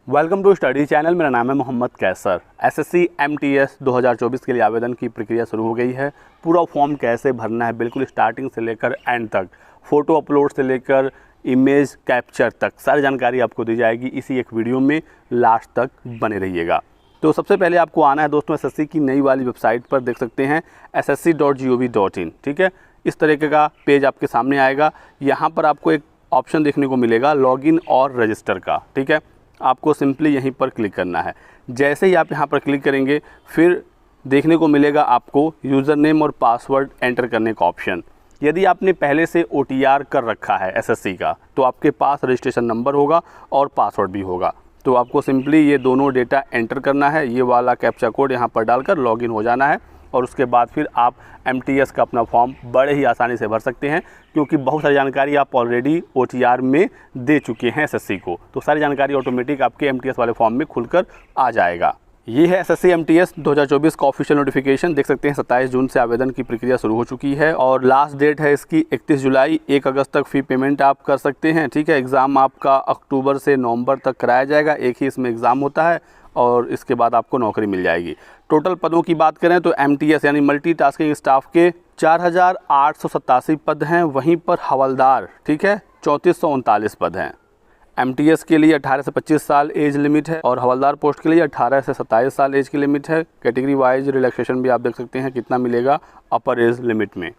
Welcome to study channel. मेरा नाम है मोहम्मद कैसर। एसएससी एमटीएस 2024 के लिए आवेदन की प्रक्रिया शुरू हो गई है। पूरा फॉर्म कैसे भरना है बिल्कुल स्टार्टिंग से लेकर एंड तक, फ़ोटो अपलोड से लेकर इमेज कैप्चर तक सारी जानकारी आपको दी जाएगी इसी एक वीडियो में। लास्ट तक बने रहिएगा। तो सबसे पहले आपको आना है दोस्तों एसएससी की नई वाली वेबसाइट पर, देख सकते हैं ssc.gov.in। ठीक है, इस तरीके का पेज आपके सामने आएगा। यहाँ पर आपको एक ऑप्शन देखने को मिलेगा लॉगिन और रजिस्टर का। ठीक है, आपको सिंपली यहीं पर क्लिक करना है। जैसे ही आप यहाँ पर क्लिक करेंगे फिर देखने को मिलेगा आपको यूज़र नेम और पासवर्ड एंटर करने का ऑप्शन। यदि आपने पहले से OTR कर रखा है एसएससी का तो आपके पास रजिस्ट्रेशन नंबर होगा और पासवर्ड भी होगा। तो आपको सिंपली ये दोनों डेटा एंटर करना है, ये वाला कैप्चा कोड यहाँ पर डालकर लॉगिन हो जाना है और उसके बाद फिर आप एमटीएस का अपना फॉर्म बड़े ही आसानी से भर सकते हैं, क्योंकि बहुत सारी जानकारी आप ऑलरेडी OTR में दे चुके हैं एसएससी को। तो सारी जानकारी ऑटोमेटिक आपके एमटीएस वाले फॉर्म में खुलकर आ जाएगा। ये है एसएससी एमटीएस 2024 का ऑफिशियल नोटिफिकेशन। देख सकते हैं 27 जून से आवेदन की प्रक्रिया शुरू हो चुकी है और लास्ट डेट है इसकी 31 जुलाई। 1 अगस्त तक फ़ी पेमेंट आप कर सकते हैं। ठीक है, एग्ज़ाम आपका अक्टूबर से नवंबर तक कराया जाएगा। एक ही इसमें एग्ज़ाम होता है और इसके बाद आपको नौकरी मिल जाएगी। टोटल पदों की बात करें तो एमटीएस यानी मल्टीटास्किंग स्टाफ के 4887 पद हैं। वहीं पर हवलदार, ठीक है, 3439 पद हैं। एमटीएस के लिए 18 से 25 साल एज लिमिट है और हवलदार पोस्ट के लिए 18 से 27 साल एज की लिमिट है। कैटेगरी वाइज रिलैक्सेशन भी आप देख सकते हैं कितना मिलेगा अपर एज लिमिट में।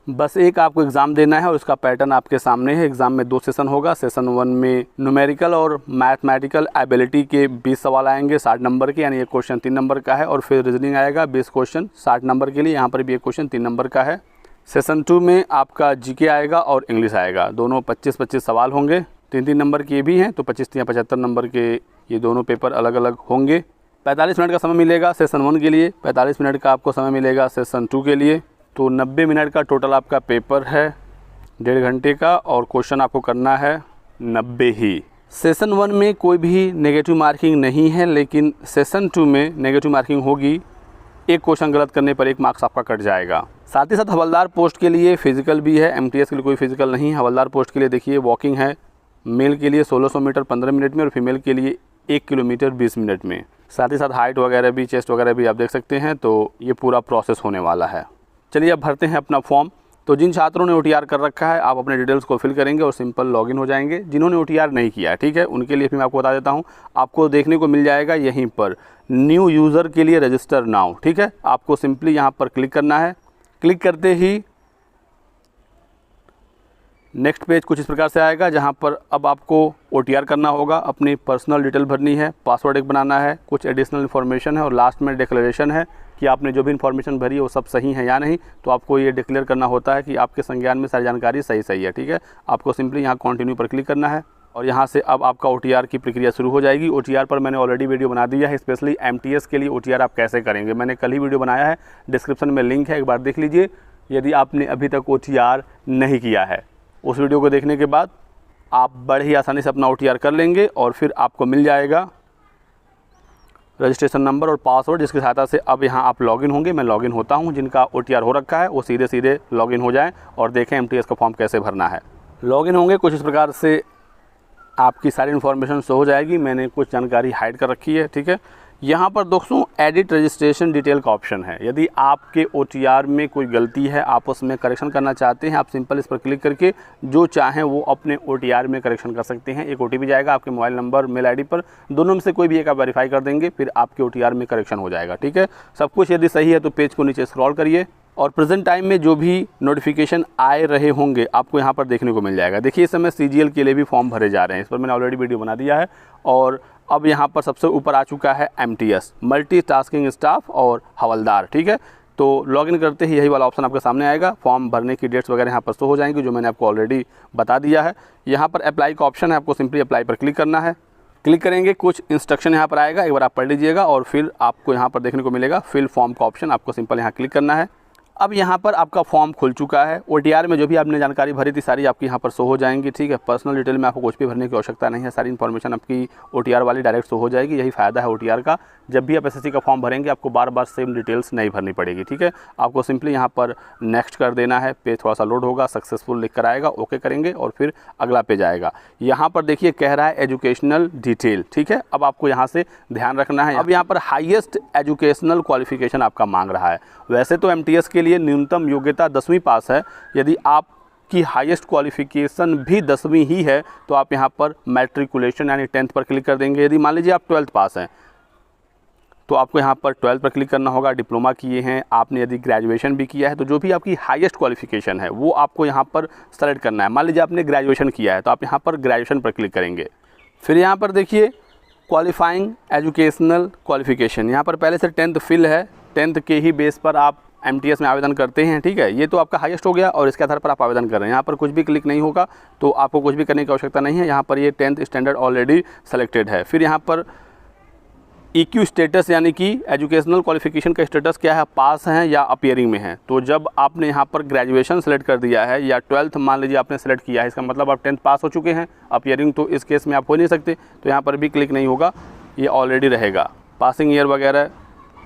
बस एक आपको एग्ज़ाम देना है और उसका पैटर्न आपके सामने है। एग्ज़ाम में 2 सेशन होगा। सेशन 1 में न्यूमेरिकल और मैथमेटिकल एबिलिटी के 20 सवाल आएंगे 60 नंबर के, यानी एक क्वेश्चन 3 नंबर का है। और फिर रीजनिंग आएगा 20 क्वेश्चन 60 नंबर के लिए, यहाँ पर भी एक क्वेश्चन 3 नंबर का है। सेशन 2 में आपका जीके आएगा और इंग्लिश आएगा। दोनों 25-25 सवाल होंगे, 3-3 नंबर के भी हैं, तो 25 या 75 नंबर के ये दोनों पेपर अलग अलग होंगे। 45 मिनट का समय मिलेगा सेशन 1 के लिए, 45 मिनट का आपको समय मिलेगा सेशन 2 के लिए। तो 90 मिनट का टोटल आपका पेपर है, 1.5 घंटे का, और क्वेश्चन आपको करना है 90 ही। सेशन 1 में कोई भी नेगेटिव मार्किंग नहीं है, लेकिन सेशन 2 में नेगेटिव मार्किंग होगी। एक क्वेश्चन गलत करने पर 1 मार्क्स आपका कट जाएगा। साथ ही साथ हवलदार पोस्ट के लिए फिजिकल भी है। एमटीएस के लिए कोई फिजिकल नहीं है। हवलदार पोस्ट के लिए देखिए वॉकिंग है, मेल के लिए 1600 मीटर 15 मिनट में और फीमेल के लिए 1 किलोमीटर 20 मिनट में। साथ ही साथ हाइट वगैरह भी, चेस्ट वगैरह भी आप देख सकते हैं। तो ये पूरा प्रोसेस होने वाला है। चलिए अब भरते हैं अपना फॉर्म। तो जिन छात्रों ने OTR कर रखा है आप अपने डिटेल्स को फिल करेंगे और सिंपल लॉगिन हो जाएंगे। जिन्होंने OTR नहीं किया है, ठीक है, उनके लिए भी मैं आपको बता देता हूँ। आपको देखने को मिल जाएगा यहीं पर न्यू यूज़र के लिए रजिस्टर नाउ। ठीक है, आपको सिंपली यहाँ पर क्लिक करना है। क्लिक करते ही नेक्स्ट पेज कुछ इस प्रकार से आएगा, जहाँ पर अब आपको OTR करना होगा, अपनी पर्सनल डिटेल भरनी है, पासवर्ड एक बनाना है, कुछ एडिशनल इन्फॉर्मेशन है और लास्ट में डिक्लेरेशन है कि आपने जो भी इन्फॉर्मेशन भरी है वो सब सही है या नहीं। तो आपको ये डिक्लेयर करना होता है कि आपके संज्ञान में सारी जानकारी सही है। ठीक है, आपको सिंपली यहाँ कंटिन्यू पर क्लिक करना है और यहाँ से अब आपका OTR की प्रक्रिया शुरू हो जाएगी। OTR पर मैंने ऑलरेडी वीडियो बना दिया है, स्पेशली एमटीएस के लिए OTR आप कैसे करेंगे मैंने कल ही वीडियो बनाया है, डिस्क्रिप्शन में लिंक है, एक बार देख लीजिए यदि आपने अभी तक OTR नहीं किया है। उस वीडियो को देखने के बाद आप बड़े ही आसानी से अपना OTR कर लेंगे और फिर आपको मिल जाएगा रजिस्ट्रेशन नंबर और पासवर्ड, जिसकी सहायता से अब यहाँ आप लॉगिन होंगे। मैं लॉगिन होता हूँ। जिनका OTR हो रखा है वो सीधे लॉगिन हो जाएं और देखें एमटीएस का फॉर्म कैसे भरना है। लॉगिन होंगे कुछ इस प्रकार से आपकी सारी इन्फॉर्मेशन शो हो जाएगी। मैंने कुछ जानकारी हाइड कर रखी है। ठीक है, यहाँ पर दोस्तों एडिट रजिस्ट्रेशन डिटेल का ऑप्शन है। यदि आपके OTR में कोई गलती है, आप उसमें करेक्शन करना चाहते हैं, आप सिंपल इस पर क्लिक करके जो चाहें वो अपने OTR में करेक्शन कर सकते हैं। एक OTP जाएगा आपके मोबाइल नंबर मेल ID पर, दोनों में से कोई भी एक आप वेरीफाई कर देंगे, फिर आपके OTR में करेक्शन हो जाएगा। ठीक है, सब कुछ यदि सही है तो पेज को नीचे स्क्रॉल करिए और प्रेजेंट टाइम में जो भी नोटिफिकेशन आए रहे होंगे आपको यहाँ पर देखने को मिल जाएगा। देखिए इस समय CGL के लिए भी फॉर्म भरे जा रहे हैं, इस पर मैंने ऑलरेडी वीडियो बना दिया है। और अब यहाँ पर सबसे ऊपर आ चुका है एमटीएस मल्टीटास्किंग स्टाफ और हवलदार। ठीक है, तो लॉगिन करते ही यही वाला ऑप्शन आपके सामने आएगा। फॉर्म भरने की डेट्स वगैरह यहाँ पर शो हो जाएंगी, जो मैंने आपको ऑलरेडी बता दिया है। यहाँ पर अप्लाई का ऑप्शन है, आपको सिंपली अप्लाई पर क्लिक करना है। क्लिक करेंगे कुछ इंस्ट्रक्शन यहाँ पर आएगा, एक बार आप पढ़ लीजिएगा और फिर आपको यहाँ पर देखने को मिलेगा फिल फॉर्म का ऑप्शन, आपको सिंपल यहाँ क्लिक करना है। अब यहाँ पर आपका फॉर्म खुल चुका है। OTR में जो भी आपने जानकारी भरी थी सारी आपकी यहाँ पर शो हो जाएंगी, ठीक है। पर्सनल डिटेल में आपको कुछ भी भरने की आवश्यकता नहीं है, सारी इन्फॉर्मेशन आपकी OTR वाली डायरेक्ट शो हो जाएगी। यही फ़ायदा है OTR का, जब भी आप SSC का फॉर्म भरेंगे आपको बार बार सेम डिटेल्स नहीं भरनी पड़ेगी, ठीक है। आपको सिंपली यहाँ पर नेक्स्ट कर देना है, पेज थोड़ा सा लोड होगा, सक्सेसफुल लिख कर आएगा, ओके करेंगे और फिर अगला पेज आएगा। यहाँ पर देखिए कह रहा है एजुकेशनल डिटेल, ठीक है। अब आपको यहाँ से ध्यान रखना है, अब यहाँ पर हाईएस्ट एजुकेशनल क्वालिफिकेशन आपका मांग रहा है। वैसे तो MTS के लिए न्यूनतम योग्यता 10वीं पास है, यदि आपकी हाईएस्ट क्वालिफिकेशन भी 10वीं ही है तो आप यहाँ पर मैट्रिकुलेशन यानी 10th पर क्लिक कर देंगे। यदि मान लीजिए आप 12th पास हैं तो आपको यहाँ पर 12th पर क्लिक करना होगा। डिप्लोमा किए हैं आपने, यदि ग्रेजुएशन भी किया है तो जो भी आपकी हाईएस्ट क्वालिफिकेशन है वो आपको यहाँ पर सेलेक्ट करना है। मान लीजिए आपने ग्रेजुएशन किया है तो आप यहाँ पर ग्रेजुएशन पर क्लिक करेंगे। फिर यहाँ पर देखिए क्वालिफाइंग एजुकेशनल क्वालिफिकेशन, यहाँ पर पहले से 10th फिल है, 10th के ही बेस पर आप MTS में आवेदन करते हैं, ठीक है। ये तो आपका हाईएस्ट हो गया और इसके आधार पर आप आवेदन कर रहे हैं। यहाँ पर कुछ भी क्लिक नहीं होगा, तो आपको कुछ भी करने की आवश्यकता नहीं है। यहाँ पर ये 10th स्टैंडर्ड ऑलरेडी सेलेक्टेड है। फिर यहाँ पर EQ स्टेटस यानी कि एजुकेशनल क्वालिफिकेशन का स्टेटस क्या है, पास हैं या अपीयरिंग में हैं। तो जब आपने यहाँ पर ग्रेजुएशन सेलेक्ट कर दिया है या 12th मान लीजिए आपने सेलेक्ट किया है, इसका मतलब आप 10th पास हो चुके हैं। अपीयरिंग तो इस केस में आप हो नहीं सकते, तो यहाँ पर भी क्लिक नहीं होगा, ये ऑलरेडी रहेगा। पासिंग ईयर वगैरह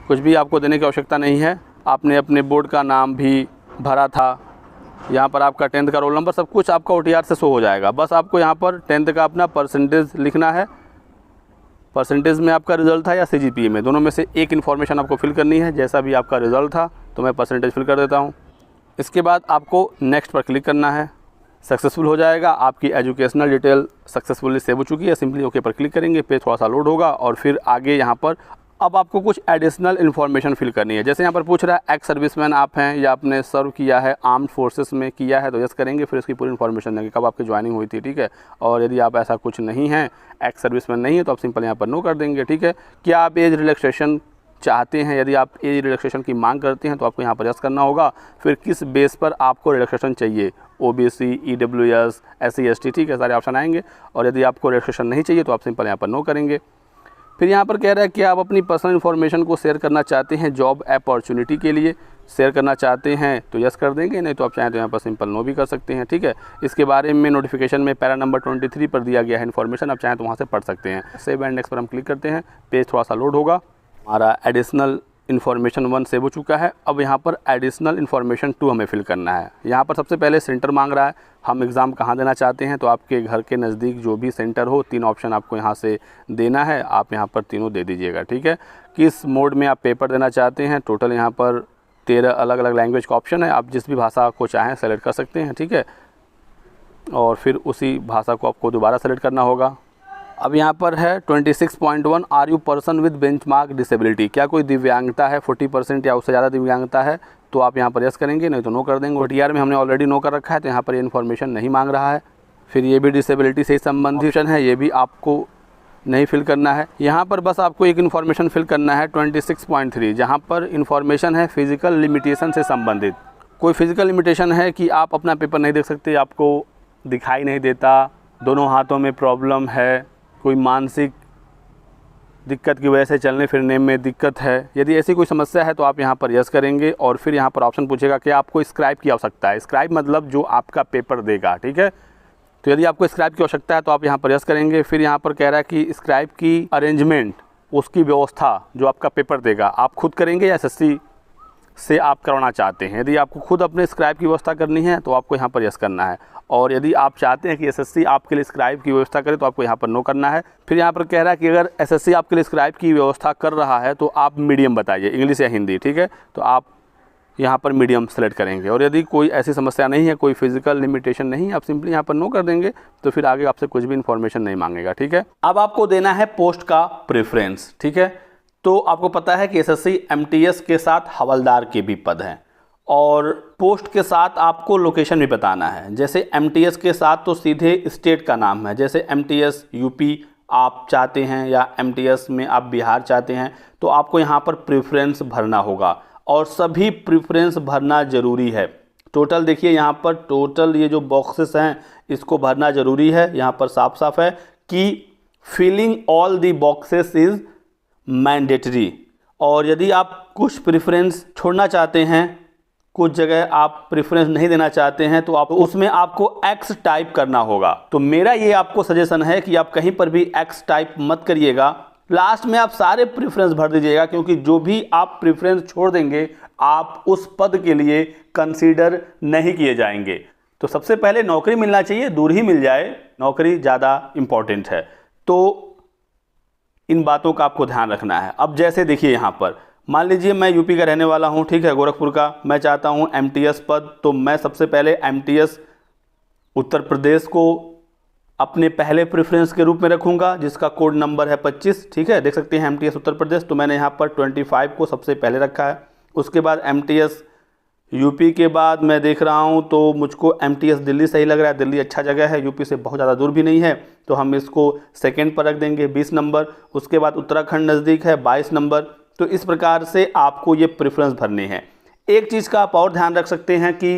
कुछ भी आपको देने की आवश्यकता नहीं है। आपने अपने बोर्ड का नाम भी भरा था, यहाँ पर आपका 10th का रोल नंबर, सब कुछ आपका OTR से शो हो जाएगा। बस आपको यहाँ पर 10th का अपना परसेंटेज लिखना है। परसेंटेज में आपका रिजल्ट था या CGPA में, दोनों में से एक इन्फॉर्मेशन आपको फिल करनी है। जैसा भी आपका रिजल्ट था तो मैं परसेंटेज फिल कर देता हूँ। इसके बाद आपको नेक्स्ट पर क्लिक करना है, सक्सेसफुल हो जाएगा। आपकी एजुकेशनल डिटेल सक्सेसफुली सेव हो चुकी है, सिंपली ओके पर क्लिक करेंगे, पेज थोड़ा सा लोड होगा और फिर आगे यहाँ पर अब आपको कुछ एडिशनल इन्फॉर्मेशन फिल करनी है। जैसे यहाँ पर पूछ रहा है एक्स सर्विसमैन आप हैं या आपने सर्व किया है आर्म्ड फोर्सेस में किया है, तो यस करेंगे। फिर इसकी पूरी इन्फॉर्मेशन देंगे, कब आपकी ज्वाइनिंग हुई थी, ठीक है। और यदि आप ऐसा कुछ नहीं है, एक्स सर्विसमैन नहीं है, तो आप सिंपल यहाँ पर नो कर देंगे, ठीक है। क्या आप एज रिलैक्सेशन चाहते हैं, यदि आप एज रिलैक्सेशन की मांग करते हैं तो आपको यहाँ पर यस करना होगा। फिर किस बेस पर आपको रिलैक्सेशन चाहिए, OBC, EWS, SC ST, ठीक है, सारे ऑप्शन आएंगे। और यदि आपको रिलैक्सेशन नहीं चाहिए तो आप सिंपल यहाँ पर नो करेंगे। फिर यहाँ पर कह रहा है कि आप अपनी पर्सनल इन्फॉर्मेशन को शेयर करना चाहते हैं जॉब अपॉर्चुनिटी के लिए, शेयर करना चाहते हैं तो यस कर देंगे, नहीं तो आप चाहें तो यहाँ पर सिंपल नो भी कर सकते हैं, ठीक है। इसके बारे में नोटिफिकेशन में पैरा नंबर 23 पर दिया गया है इन्फॉर्मेशन, आप चाहें तो वहाँ से पढ़ सकते हैं। सेव एंड नेक्स्ट पर हम क्लिक करते हैं, पेज थोड़ा सा लोड होगा। हमारा एडिशनल इन्फॉर्मेशन 1 सेव हो चुका है। अब यहाँ पर एडिशनल इन्फॉर्मेशन 2 हमें फिल करना है। यहाँ पर सबसे पहले सेंटर मांग रहा है, हम एग्ज़ाम कहाँ देना चाहते हैं, तो आपके घर के नज़दीक जो भी सेंटर हो, 3 ऑप्शन आपको यहाँ से देना है, आप यहाँ पर तीनों दे दीजिएगा, ठीक है। किस मोड में आप पेपर देना चाहते हैं, टोटल यहाँ पर 13 अलग अलग लैंग्वेज का ऑप्शन है, आप जिस भी भाषा को चाहें सेलेक्ट कर सकते हैं, ठीक है। और फिर उसी भाषा को आपको दोबारा सेलेक्ट करना होगा। अब यहाँ पर है 26.1 are you person with benchmark disability, क्या कोई दिव्यांगता है 40% या उससे ज़्यादा दिव्यांगता है, तो आप यहाँ पर यस करेंगे, नहीं तो नो कर देंगे। OTR में हमने ऑलरेडी नो कर रखा है तो यहाँ पर ये इन्फॉर्मेशन नहीं मांग रहा है। फिर ये भी डिसेबिलिटी से संबंधित ऑप्शन है, ये भी आपको नहीं फिल करना है। यहाँ पर बस आपको एक इन्फॉर्मेशन फिल करना है 26.3, जहाँ पर इन्फॉर्मेशन है फिजिकल लिमिटेशन से संबंधित। कोई फिजिकल लिमिटेशन है कि आप अपना पेपर नहीं देख सकते, आपको दिखाई नहीं देता, दोनों हाथों में प्रॉब्लम है, कोई मानसिक दिक्कत की वजह से चलने फिरने में दिक्कत है, यदि ऐसी कोई समस्या है तो आप यहाँ पर यस करेंगे। और फिर यहाँ पर ऑप्शन पूछेगा कि आपको स्क्राइब की आवश्यकता है, स्क्राइब मतलब जो आपका पेपर देगा, ठीक है। तो यदि आपको स्क्राइब की आवश्यकता है तो आप यहाँ पर यस करेंगे। फिर यहाँ पर कह रहा है कि स्क्राइब की अरेंजमेंट, उसकी व्यवस्था जो आपका पेपर देगा आप खुद करेंगे या SSC से आप करवाना चाहते हैं। यदि आपको खुद अपने स्क्राइब की व्यवस्था करनी है तो आपको यहाँ पर यस करना है, और यदि आप चाहते हैं कि SSC आपके लिए स्क्राइब की व्यवस्था करे तो आपको यहाँ पर नो करना है। फिर यहाँ पर कह रहा है कि अगर SSC आपके लिए स्क्राइब की व्यवस्था कर रहा है तो आप मीडियम बताइए, इंग्लिश या हिंदी, ठीक है। तो आप यहाँ पर मीडियम सेलेक्ट करेंगे। और यदि कोई ऐसी समस्या नहीं है, कोई फिजिकल लिमिटेशन नहीं है, आप सिंपली यहाँ पर नो कर देंगे, तो फिर आगे आपसे कुछ भी इन्फॉर्मेशन नहीं मांगेगा, ठीक है। अब आपको देना है पोस्ट का प्रेफरेंस, ठीक है। तो आपको पता है कि SSC MTS के साथ हवलदार के भी पद हैं, और पोस्ट के साथ आपको लोकेशन भी बताना है। जैसे MTS के साथ तो सीधे स्टेट का नाम है, जैसे MTS UP आप चाहते हैं या MTS में आप बिहार चाहते हैं, तो आपको यहाँ पर प्रेफरेंस भरना होगा, और सभी प्रेफरेंस भरना ज़रूरी है। टोटल देखिए यहाँ पर टोटल ये जो बॉक्सेस हैं इसको भरना ज़रूरी है। यहाँ पर साफ साफ है कि filling all the boxes is mandatory, और यदि आप कुछ प्रेफरेंस छोड़ना चाहते हैं कुछ जगह आप प्रेफरेंस नहीं देना चाहते हैं तो आप उसमें आपको X टाइप करना होगा। तो मेरा ये आपको सजेशन है कि आप कहीं पर भी X टाइप मत करिएगा, लास्ट में आप सारे प्रेफरेंस भर दीजिएगा, क्योंकि जो भी आप प्रेफरेंस छोड़ देंगे आप उस पद के लिए कंसीडर नहीं किए जाएंगे। तो सबसे पहले नौकरी मिलना चाहिए, दूर ही मिल जाए, नौकरी ज़्यादा इम्पॉर्टेंट है। तो इन बातों का आपको ध्यान रखना है। अब जैसे देखिए यहाँ पर मान लीजिए मैं यूपी का रहने वाला हूँ, ठीक है, गोरखपुर का, मैं चाहता हूँ MTS पद, तो मैं सबसे पहले MTS उत्तर प्रदेश को अपने पहले प्रेफरेंस के रूप में रखूँगा, जिसका कोड नंबर है 25, ठीक है, देख सकते हैं MTS उत्तर प्रदेश। तो मैंने यहाँ पर 25 को सबसे पहले रखा है। उसके बाद MTS यूपी के बाद मैं देख रहा हूँ तो मुझको MTS दिल्ली सही लग रहा है, दिल्ली अच्छा जगह है, यूपी से बहुत ज़्यादा दूर भी नहीं है, तो हम इसको सेकंड पर रख देंगे 20 नंबर। उसके बाद उत्तराखंड नज़दीक है 22 नंबर। तो इस प्रकार से आपको ये प्रेफरेंस भरने हैं। एक चीज़ का आप और ध्यान रख सकते हैं कि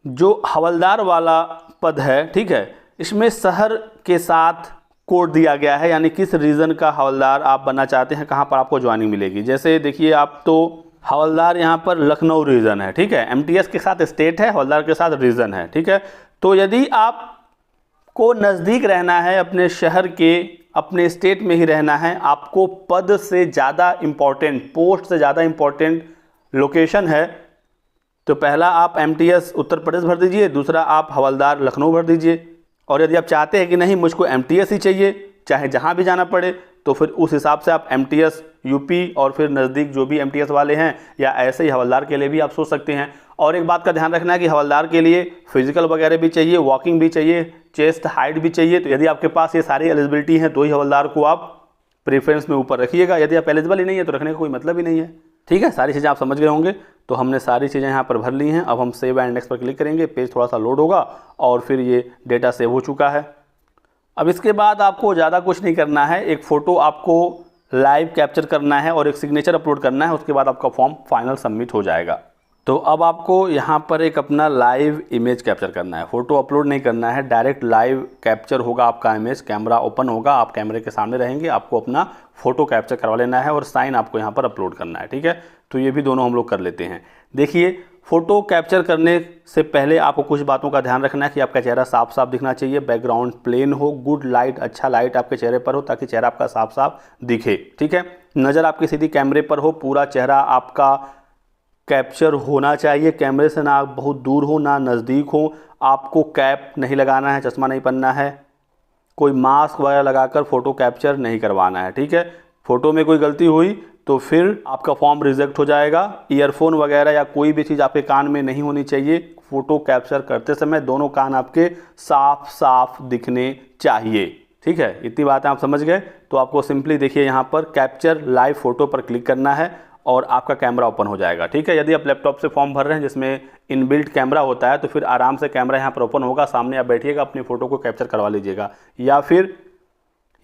जो हवलदार वाला पद है, ठीक है, इसमें शहर के साथ कोड दिया गया है, यानी किस रीजन का हवलदार आप बनना चाहते हैं, कहाँ पर आपको ज्वाइनिंग मिलेगी। जैसे देखिए आप तो हवलदार यहाँ पर लखनऊ रीजन है, ठीक है, MTS के साथ स्टेट है, हवलदार के साथ रीजन है, ठीक है। तो यदि आपको नज़दीक रहना है अपने शहर के, अपने स्टेट में ही रहना है, आपको पद से ज़्यादा इम्पॉर्टेंट, पोस्ट से ज़्यादा इम्पॉर्टेंट लोकेशन है, तो पहला आप MTS उत्तर प्रदेश भर दीजिए, दूसरा आप हवलदार लखनऊ भर दीजिए। और यदि आप चाहते हैं कि नहीं मुझको MTS ही चाहिए, चाहे जहाँ भी जाना पड़े, तो फिर उस हिसाब से आप MTS यूपी और फिर नज़दीक जो भी MTS वाले हैं, या ऐसे ही हवलदार के लिए भी आप सोच सकते हैं। और एक बात का ध्यान रखना है कि हवलदार के लिए फिजिकल वगैरह भी चाहिए, वॉकिंग भी चाहिए, चेस्ट हाइट भी चाहिए। तो यदि आपके पास ये सारी एलिजिबिलिटी हैं तो ही हवलदार को आप प्रेफरेंस में ऊपर रखिएगा, यदि आप एलिजिबल ही नहीं है तो रखने का कोई मतलब ही नहीं है, ठीक है। सारी चीज़ें आप समझ गए होंगे। तो हमने सारी चीज़ें यहाँ पर भर ली हैं। अब हम सेव एंड नेक्स्ट पर क्लिक करेंगे, पेज थोड़ा सा लोड होगा और फिर ये डेटा सेव हो चुका है। अब इसके बाद आपको ज़्यादा कुछ नहीं करना है, एक फ़ोटो आपको लाइव कैप्चर करना है और एक सिग्नेचर अपलोड करना है, उसके बाद आपका फॉर्म फाइनल सबमिट हो जाएगा। तो अब आपको यहाँ पर एक अपना लाइव इमेज कैप्चर करना है, फ़ोटो अपलोड नहीं करना है, डायरेक्ट लाइव कैप्चर होगा आपका इमेज, कैमरा ओपन होगा, आप कैमरे के सामने रहेंगे, आपको अपना फ़ोटो कैप्चर करवा लेना है और साइन आपको यहाँ पर अपलोड करना है, ठीक है। तो ये भी दोनों हम लोग कर लेते हैं। देखिए फ़ोटो कैप्चर करने से पहले आपको कुछ बातों का ध्यान रखना है कि आपका चेहरा साफ साफ दिखना चाहिए, बैकग्राउंड प्लेन हो, गुड लाइट, अच्छा लाइट आपके चेहरे पर हो ताकि चेहरा आपका साफ साफ दिखे, ठीक है। नज़र आपकी सीधी कैमरे पर हो, पूरा चेहरा आपका कैप्चर होना चाहिए, कैमरे से ना बहुत दूर हो ना नज़दीक हो। आपको कैप नहीं लगाना है, चश्मा नहीं पहनना है, कोई मास्क वगैरह लगाकर फ़ोटो कैप्चर नहीं करवाना है, ठीक है। फ़ोटो में कोई गलती हुई तो फिर आपका फॉर्म रिजेक्ट हो जाएगा। ईयरफोन वगैरह या कोई भी चीज़ आपके कान में नहीं होनी चाहिए। फ़ोटो कैप्चर करते समय दोनों कान आपके साफ साफ दिखने चाहिए, ठीक है। इतनी बातें आप समझ गए। तो आपको सिंपली देखिए यहाँ पर कैप्चर लाइव फ़ोटो पर क्लिक करना है और आपका कैमरा ओपन हो जाएगा, ठीक है। यदि आप लैपटॉप से फॉर्म भर रहे हैं जिसमें इनबिल्ट कैमरा होता है तो फिर आराम से कैमरा यहाँ पर ओपन होगा, सामने आप बैठिएगा, अपनी फ़ोटो को कैप्चर करवा लीजिएगा। या फिर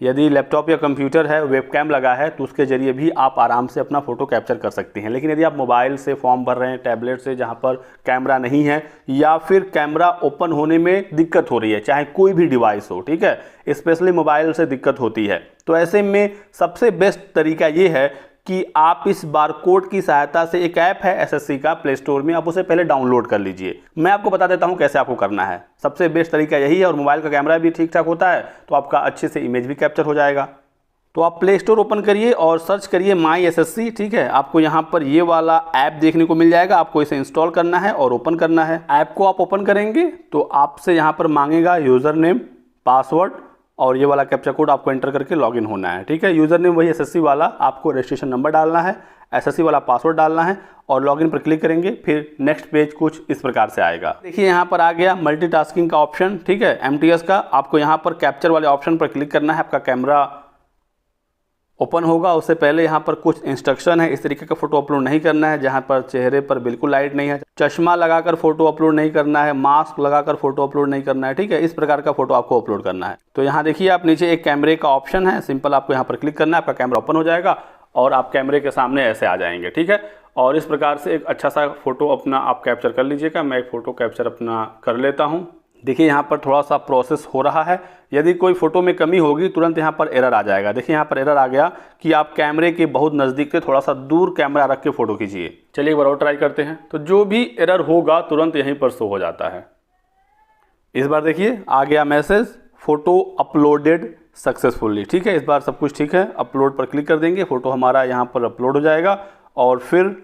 यदि लैपटॉप या कंप्यूटर है, वेबकैम लगा है, तो उसके ज़रिए भी आप आराम से अपना फ़ोटो कैप्चर कर सकते हैं। लेकिन यदि आप मोबाइल से फॉर्म भर रहे हैं, टैबलेट से जहाँ पर कैमरा नहीं है, या फिर कैमरा ओपन होने में दिक्कत हो रही है, चाहे कोई भी डिवाइस हो, ठीक है, स्पेशली मोबाइल से दिक्कत होती है, तो ऐसे में सबसे बेस्ट तरीका ये है कि आप इस बारकोड की सहायता से, एक ऐप है एसएससी का प्ले स्टोर में, आप उसे पहले डाउनलोड कर लीजिए। मैं आपको बता देता हूं कैसे आपको करना है। सबसे बेस्ट तरीका यही है और मोबाइल का कैमरा भी ठीक ठाक होता है तो आपका अच्छे से इमेज भी कैप्चर हो जाएगा। तो आप प्ले स्टोर ओपन करिए और सर्च करिए माई एसएससी, ठीक है। आपको यहाँ पर ये वाला ऐप देखने को मिल जाएगा, आपको इसे इंस्टॉल करना है और ओपन करना है। ऐप को आप ओपन करेंगे तो आपसे यहाँ पर मांगेगा यूज़र नेम, पासवर्ड और ये वाला कैप्चा कोड आपको एंटर करके लॉगिन होना है, ठीक है। यूज़र नेम वही एसएससी वाला, आपको रजिस्ट्रेशन नंबर डालना है, एसएससी वाला पासवर्ड डालना है और लॉगिन पर क्लिक करेंगे। फिर नेक्स्ट पेज कुछ इस प्रकार से आएगा। देखिए यहाँ पर आ गया मल्टीटास्किंग का ऑप्शन, ठीक है, एमटीएस का। आपको यहाँ पर कैप्चर वाले ऑप्शन पर क्लिक करना है, आपका कैमरा ओपन होगा। उससे पहले यहाँ पर कुछ इंस्ट्रक्शन है, इस तरीके का फ़ोटो अपलोड नहीं करना है जहाँ पर चेहरे पर बिल्कुल लाइट नहीं है, चश्मा लगाकर फ़ोटो अपलोड नहीं करना है, मास्क लगाकर फ़ोटो अपलोड नहीं करना है, ठीक है। इस प्रकार का फ़ोटो आपको अपलोड करना है। तो यहाँ देखिए आप नीचे एक कैमरे का ऑप्शन है, सिंपल आपको यहाँ पर क्लिक करना है, आपका कैमरा ओपन हो जाएगा और आप कैमरे के सामने ऐसे आ जाएंगे, ठीक है। और इस प्रकार से एक अच्छा सा फ़ोटो अपना आप कैप्चर कर लीजिएगा। मैं एक फ़ोटो कैप्चर अपना कर लेता हूँ। देखिए यहाँ पर थोड़ा सा प्रोसेस हो रहा है। यदि कोई फ़ोटो में कमी होगी तुरंत यहाँ पर एरर आ जाएगा। देखिए यहाँ पर एरर आ गया कि आप कैमरे के बहुत नज़दीक से थोड़ा सा दूर कैमरा रख के फ़ोटो खींचिए। चलिए एक बार और ट्राई करते हैं। तो जो भी एरर होगा तुरंत यहीं पर शो हो जाता है। इस बार देखिए आ गया मैसेज, फ़ोटो अपलोडेड सक्सेसफुली। ठीक है, इस बार सब कुछ ठीक है। अपलोड पर क्लिक कर देंगे, फ़ोटो हमारा यहाँ पर अपलोड हो जाएगा और फिर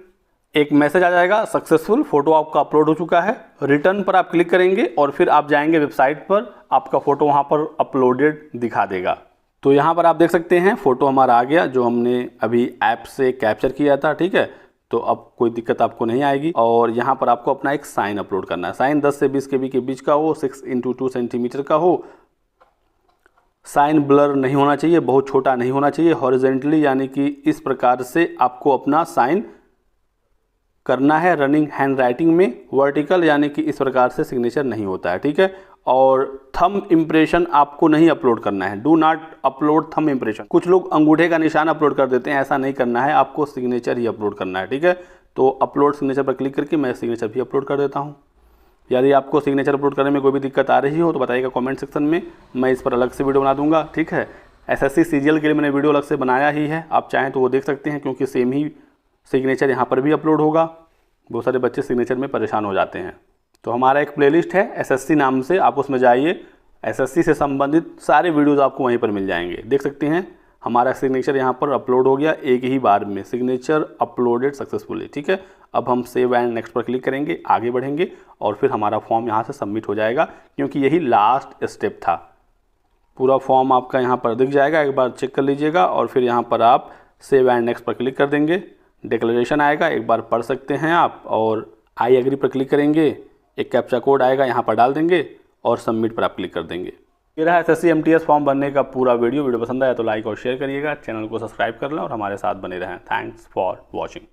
एक मैसेज आ जाएगा, सक्सेसफुल, फ़ोटो आपका अपलोड हो चुका है। रिटर्न पर आप क्लिक करेंगे और फिर आप जाएंगे वेबसाइट पर, आपका फ़ोटो वहाँ पर अपलोडेड दिखा देगा। तो यहाँ पर आप देख सकते हैं फ़ोटो हमारा आ गया जो हमने अभी ऐप से कैप्चर किया था। ठीक है, तो अब कोई दिक्कत आपको नहीं आएगी। और यहाँ पर आपको अपना एक साइन अपलोड करना है। साइन 10 से 20 KB के बीच का हो, 6x2 सेंटीमीटर का हो। साइन ब्लर नहीं होना चाहिए, बहुत छोटा नहीं होना चाहिए। हॉरिजेंटली यानी कि इस प्रकार से आपको अपना साइन करना है रनिंग हैंड राइटिंग में। वर्टिकल यानी कि इस प्रकार से सिग्नेचर नहीं होता है। ठीक है, और थंब इम्प्रेशन आपको नहीं अपलोड करना है। Do not upload thumb impression. कुछ लोग अंगूठे का निशान अपलोड कर देते हैं, ऐसा नहीं करना है, आपको सिग्नेचर ही अपलोड करना है। ठीक है, तो अपलोड सिग्नेचर पर क्लिक करके मैं सिग्नेचर भी अपलोड कर देता हूँ। यदि आपको सिग्नेचर अपलोड करने में कोई भी दिक्कत आ रही हो तो बताइएगा कमेंट सेक्शन में, मैं इस पर अलग से वीडियो बना दूंगा। ठीक है, SSC CGL के लिए मैंने वीडियो अलग से बनाया ही है, आप चाहें तो वो देख सकते हैं, क्योंकि सेम ही सिग्नेचर यहाँ पर भी अपलोड होगा। बहुत सारे बच्चे सिग्नेचर में परेशान हो जाते हैं। तो हमारा एक प्लेलिस्ट है SSC नाम से, आप उसमें जाइए, SSC से संबंधित सारे वीडियोस आपको वहीं पर मिल जाएंगे। देख सकते हैं हमारा सिग्नेचर यहाँ पर अपलोड हो गया एक ही बार में, सिग्नेचर अपलोडेड सक्सेसफुली। ठीक है, अब हम सेव एंड नेक्स्ट पर क्लिक करेंगे, आगे बढ़ेंगे और फिर हमारा फॉर्म यहाँ से सबमिट हो जाएगा, क्योंकि यही लास्ट स्टेप था। पूरा फॉर्म आपका यहाँ पर दिख जाएगा, एक बार चेक कर लीजिएगा और फिर यहाँ पर आप सेव एंड नेक्स्ट पर क्लिक कर देंगे। डिक्लेरेशन आएगा, एक बार पढ़ सकते हैं आप, और आई एग्री पर क्लिक करेंगे, एक कैप्चा कोड आएगा, यहाँ पर डाल देंगे और सबमिट पर आप क्लिक कर देंगे। ये रहा SSC MTS फॉर्म भरने का पूरा वीडियो। वीडियो पसंद आया तो लाइक और शेयर करिएगा, चैनल को सब्सक्राइब कर लें और हमारे साथ बने रहें। Thanks for watching.